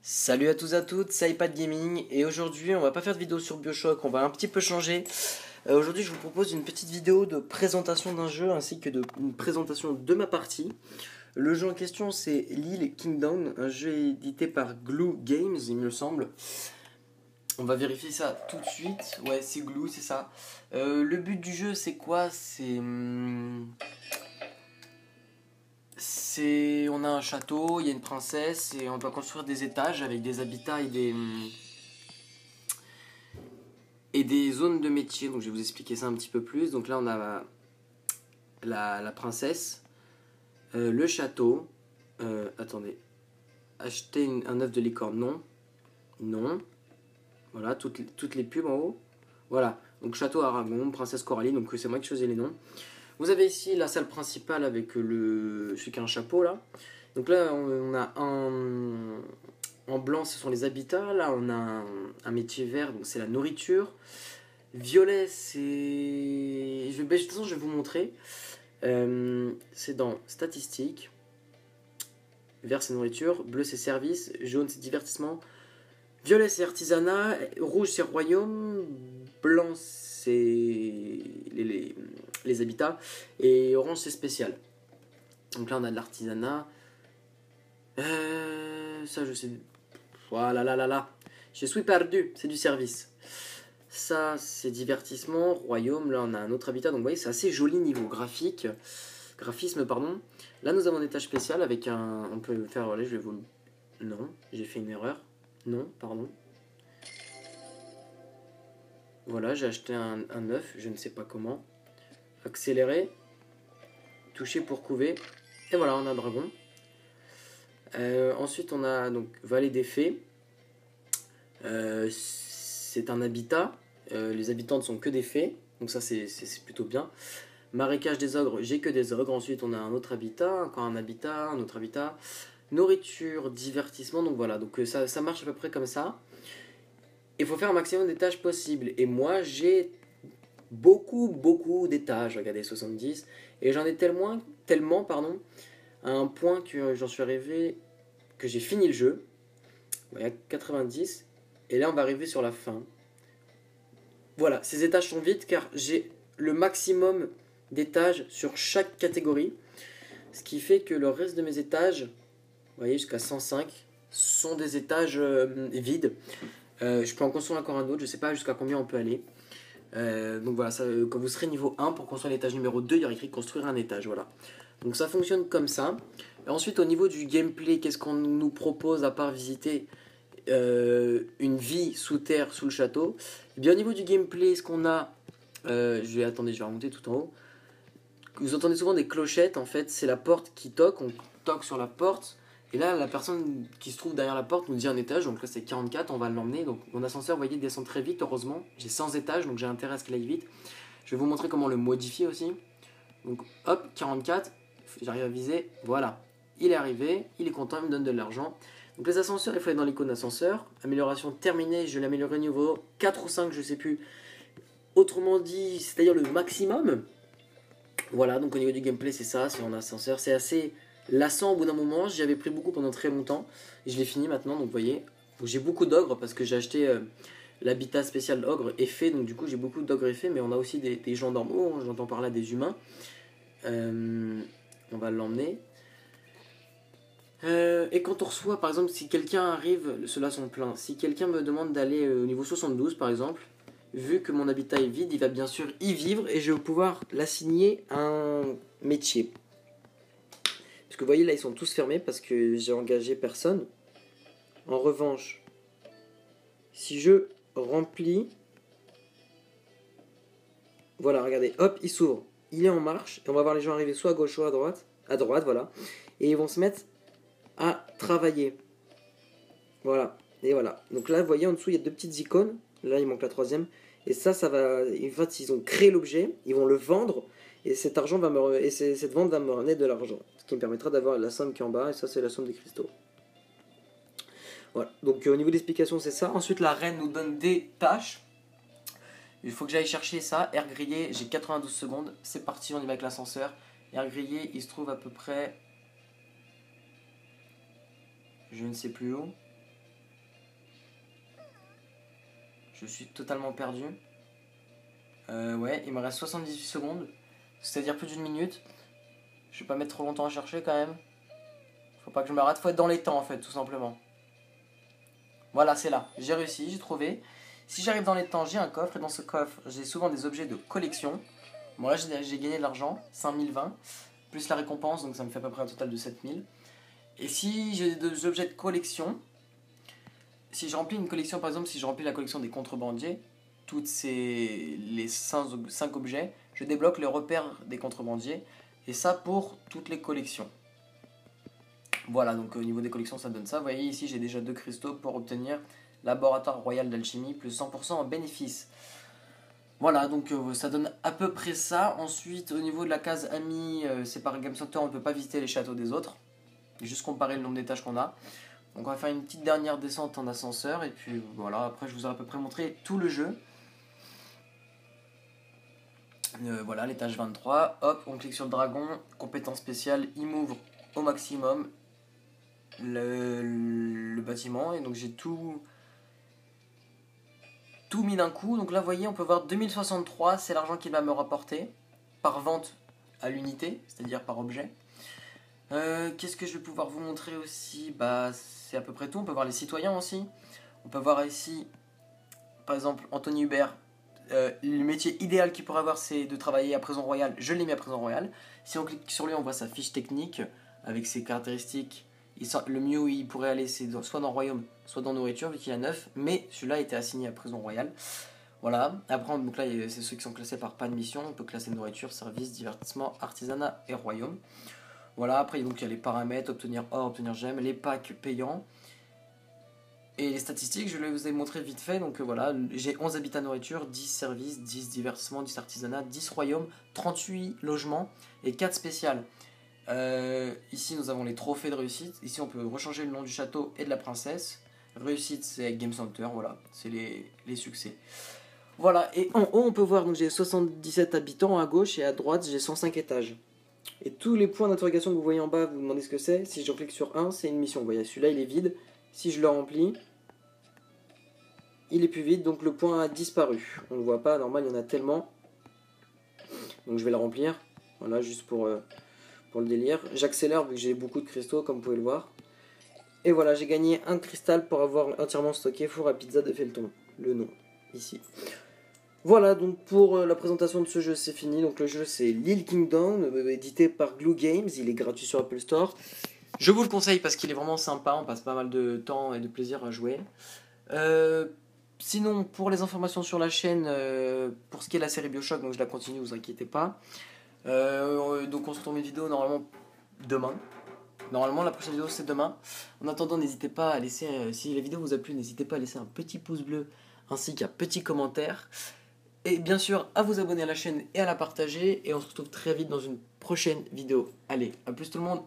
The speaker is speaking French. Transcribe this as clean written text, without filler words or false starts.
Salut à tous et à toutes, c'est iPad Gaming et aujourd'hui on va pas faire de vidéo sur BioShock, on va un petit peu changer. Aujourd'hui je vous propose une petite vidéo de présentation d'un jeu ainsi que une présentation de ma partie. Le jeu en question c'est Lil Kingdom, un jeu édité par Glue Games il me semble. On va vérifier ça tout de suite, ouais c'est Glue c'est ça. Le but du jeu c'est quoi? On a un château, il y a une princesse et on doit construire des étages avec des habitats et des zones de métier. Donc je vais vous expliquer ça un petit peu plus. Donc là on a la princesse, le château. Attendez, acheter un œuf de licorne, non. Non. Voilà, toutes les pubs en haut. Voilà, donc château Aragon, princesse Coralie, donc c'est moi qui choisis les noms. Vous avez ici la salle principale avec celui qui a un chapeau là. Donc là on a en blanc ce sont les habitats, là on a un métier vert, donc c'est la nourriture. Violet c'est... de toute façon je vais vous montrer. C'est dans statistiques. Vert c'est nourriture, bleu c'est service, jaune c'est divertissement. Violet c'est artisanat, rouge c'est royaume, blanc c'est les habitats, et orange c'est spécial. Donc là on a de l'artisanat. Ça je sais. Voilà là. Je suis perdu, c'est du service. Ça c'est divertissement, royaume, là on a un autre habitat, donc vous voyez c'est assez joli niveau graphisme pardon. Là nous avons un étage spécial avec un... On peut faire, voilà, je vais vous... Non, j'ai fait une erreur. Non, pardon. Voilà, j'ai acheté un œuf, je ne sais pas comment. Accélérer. Toucher pour couver. Et voilà, on a un dragon. Ensuite, on a donc Vallée des Fées. C'est un habitat. Les habitants ne sont que des fées. Donc ça, c'est plutôt bien. Marécage des ogres, j'ai que des ogres. Ensuite, on a un autre habitat, encore un habitat, un autre habitat. Nourriture, divertissement. Donc voilà, donc ça marche à peu près comme ça. Il faut faire un maximum d'étages possible. Et moi, j'ai beaucoup d'étages. Regardez, 70. Et j'en ai tellement, à un point que j'en suis arrivé, que j'ai fini le jeu. Il y a 90. Et là, on va arriver sur la fin. Voilà, ces étages sont vides car j'ai le maximum d'étages sur chaque catégorie. Ce qui fait que le reste de mes étages, vous voyez, jusqu'à 105, sont des étages vides. Je peux en construire encore un autre, je ne sais pas jusqu'à combien on peut aller. Donc voilà, ça, quand vous serez niveau 1, pour construire l'étage numéro 2, il y aura écrit construire un étage, voilà. Donc ça fonctionne comme ça. Et ensuite, au niveau du gameplay, qu'est-ce qu'on nous propose à part visiter une vie sous terre, sous le château? Et bien au niveau du gameplay, ce qu'on a... attendez, je vais remonter tout en haut. Vous entendez souvent des clochettes, en fait, c'est la porte qui toque, on toque sur la porte. Et là, la personne qui se trouve derrière la porte nous dit un étage, donc là c'est 44, on va l'emmener. Donc mon ascenseur, vous voyez, descend très vite, heureusement. J'ai 100 étages, donc j'ai intérêt à ce qu'il aille vite. Je vais vous montrer comment le modifier aussi. Donc hop, 44, j'arrive à viser, voilà. Il est arrivé, il est content, il me donne de l'argent. Donc les ascenseurs, il faut aller dans l'icône ascenseur. Amélioration terminée, je vais l'améliorer au niveau 4 ou 5, je sais plus. Autrement dit, c'est-à-dire le maximum. Voilà, donc au niveau du gameplay, c'est ça, c'est en ascenseur. C'est assez lassant au bout d'un moment, j'y avais pris beaucoup pendant très longtemps. Et je l'ai fini maintenant, donc vous voyez. J'ai beaucoup d'ogres parce que j'ai acheté l'habitat spécial d'ogre effet, donc du coup j'ai beaucoup d'ogres effet, mais on a aussi des gens normaux, hein, j'entends par là des humains. On va l'emmener. Et quand on reçoit, par exemple, si quelqu'un arrive, ceux-là sont pleins, si quelqu'un me demande d'aller au niveau 72 par exemple, vu que mon habitat est vide, il va bien sûr y vivre et je vais pouvoir l'assigner à un métier. Parce que vous voyez là ils sont tous fermés parce que j'ai engagé personne. En revanche, si je remplis, voilà, regardez, hop, il s'ouvre, il est en marche et on va voir les gens arriver soit à gauche soit à droite, voilà, et ils vont se mettre à travailler. Voilà, et voilà. Donc là, vous voyez en dessous, il y a deux petites icônes. Là, il manque la troisième. Et ça va. En fait, ils ont créé l'objet, ils vont le vendre, et cet argent va cette vente va me ramener de l'argent. Ce qui me permettra d'avoir la somme qui est en bas, et ça, c'est la somme des cristaux. Voilà. Donc, au niveau d'explication, c'est ça. Ensuite, la reine nous donne des tâches. Il faut que j'aille chercher ça. Air grillé, j'ai 92 secondes. C'est parti, on y va avec l'ascenseur. Air grillé, il se trouve à peu près. Je ne sais plus où. Je suis totalement perdu. Ouais, il me reste 78 secondes. C'est-à-dire plus d'une minute. Je vais pas mettre trop longtemps à chercher quand même. Faut pas que je me rate, faut être dans les temps en fait, tout simplement. Voilà, c'est là. J'ai réussi, j'ai trouvé. Si j'arrive dans les temps, j'ai un coffre. Et dans ce coffre, j'ai souvent des objets de collection. Bon, là, j'ai gagné de l'argent, 5020. Plus la récompense, donc ça me fait à peu près un total de 7000. Et si j'ai des objets de collection, si je remplis une collection, par exemple, si je remplis la collection des contrebandiers, les 5 objets, je débloque le repère des contrebandiers. Et ça pour toutes les collections. Voilà, donc au niveau des collections, ça donne ça. Vous voyez, ici, j'ai déjà 2 cristaux pour obtenir Laboratoire Royal d'Alchimie, plus 100% en bénéfice. Voilà, donc ça donne à peu près ça. Ensuite, au niveau de la case amis, c'est par Game Center, on ne peut pas visiter les châteaux des autres. Juste comparer le nombre d'étages qu'on a. Donc on va faire une petite dernière descente en ascenseur. Et puis voilà, après je vous ai à peu près montré tout le jeu. Voilà, l'étage 23. Hop, on clique sur le dragon. Compétence spéciale, il m'ouvre au maximum le bâtiment. Et donc j'ai tout mis d'un coup. Donc là, vous voyez, on peut voir 2063, c'est l'argent qu'il va me rapporter par vente à l'unité, c'est-à-dire par objet. Qu'est-ce que je vais pouvoir vous montrer aussi? Bah, c'est à peu près tout. On peut voir les citoyens aussi. On peut voir ici, par exemple, Anthony Hubert. Le métier idéal qu'il pourrait avoir, c'est de travailler à Prison Royale. Je l'ai mis à Prison Royale. Si on clique sur lui, on voit sa fiche technique avec ses caractéristiques. Le mieux où il pourrait aller, c'est soit dans Royaume, soit dans Nourriture, vu qu'il a 9. Mais celui-là était assigné à Prison Royale. Voilà. Après, donc là, c'est ceux qui sont classés par pas de mission. On peut classer Nourriture, Service, Divertissement, Artisanat et Royaume. Voilà. Après, donc, il y a les paramètres, obtenir or, obtenir gemme, les packs payants. Et les statistiques, je vous ai montré vite fait. Donc voilà, j'ai 11 habitats nourriture, 10 services, 10 divertissements, 10 artisanat, 10 royaumes, 38 logements et 4 spéciales. Ici, nous avons les trophées de réussite. Ici, on peut rechanger le nom du château et de la princesse. Réussite, c'est Game Center, voilà, c'est les succès. Voilà, et en haut, on peut voir, donc j'ai 77 habitants à gauche et à droite, j'ai 105 étages. Et tous les points d'interrogation que vous voyez en bas, vous vous demandez ce que c'est. Si je clique sur 1, c'est une mission. Vous voyez, celui-là, il est vide. Si je le remplis, il est plus vide, donc le point a disparu. On ne le voit pas, normal, il y en a tellement. Donc je vais le remplir. Voilà, juste pour le délire. J'accélère vu que j'ai beaucoup de cristaux, comme vous pouvez le voir. Et voilà, j'ai gagné un cristal pour avoir entièrement stocké Four à Pizza de Felton. Le nom, ici. Voilà, donc pour la présentation de ce jeu, c'est fini. Donc le jeu, c'est Lil Kingdom, édité par Glue Games. Il est gratuit sur Apple Store. Je vous le conseille parce qu'il est vraiment sympa. On passe pas mal de temps et de plaisir à jouer. Sinon, pour les informations sur la chaîne, pour ce qui est de la série Bioshock, donc je la continue, vous inquiétez pas. Donc on se retrouve une vidéo normalement demain. Normalement, la prochaine vidéo c'est demain. En attendant, n'hésitez pas à laisser, si la vidéo vous a plu, n'hésitez pas à laisser un petit pouce bleu ainsi qu'un petit commentaire. Et bien sûr, à vous abonner à la chaîne et à la partager. Et on se retrouve très vite dans une prochaine vidéo. Allez, à plus tout le monde!